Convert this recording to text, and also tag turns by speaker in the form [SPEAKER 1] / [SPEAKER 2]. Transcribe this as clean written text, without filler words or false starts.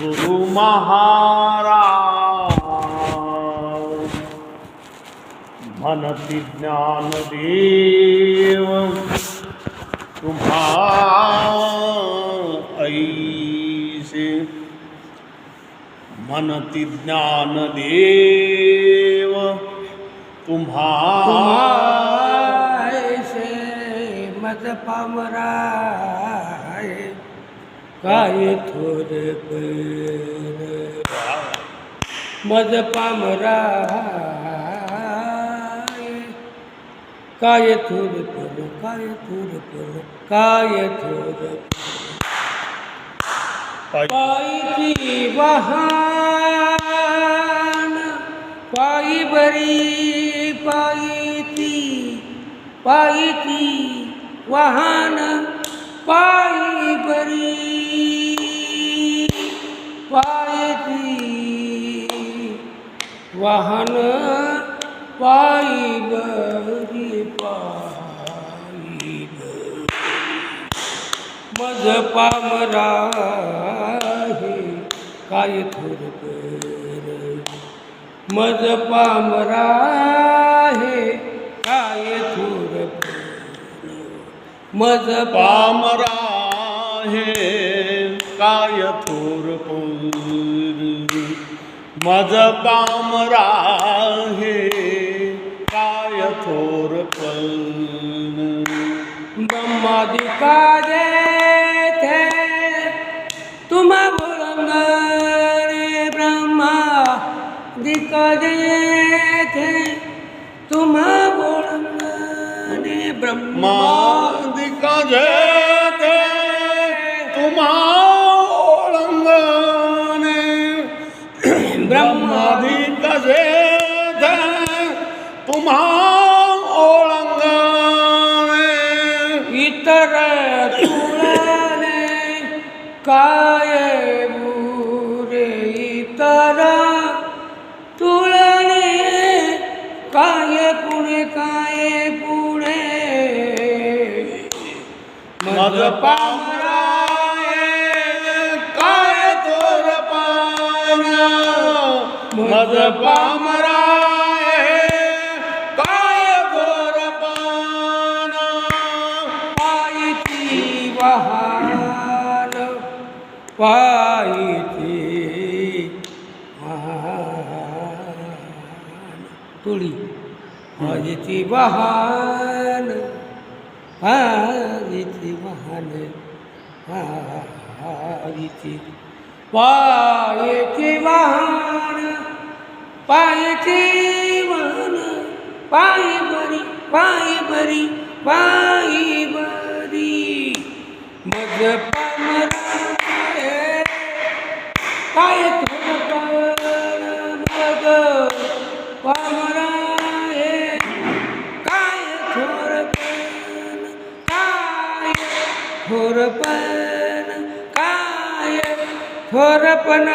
[SPEAKER 1] गुरु महाराज म्हणती ज्ञानदेव तुम्हा ऐसे म्हणती ज्ञानदेव तुम्हा
[SPEAKER 2] ऐसे मज पामराय काय थोर मज पामराय काय थोर काय थोर पायी वाहन पायी बरी पायी वाहन पायी बरी वाहन पायी बरी मज पामराहे काय थोर मज पामराहे काय थोर मज
[SPEAKER 1] पामराहे काय थोर मज पामराहे काय थोर
[SPEAKER 2] ब्रह्मादिका थे तुम बोलंग रे ब्रह्मादिका थे तुम बोलंग रे
[SPEAKER 1] ब्रह्मादिका थे तुम ओळंग ब्रह्मादिका थे तुम ओळंग
[SPEAKER 2] इतर तुळने काय बुरे इतर तुळने काय पुणे
[SPEAKER 1] मज पामराये काय थोर पाना मज पामराये काय थोर पाना
[SPEAKER 2] पायी वाहन पायी तुळी पायी वाहन पायी वाहन पायी वाहन पायी बरी मज पामराये काय थोर मज पामराये काय थोरपण काय थोरपण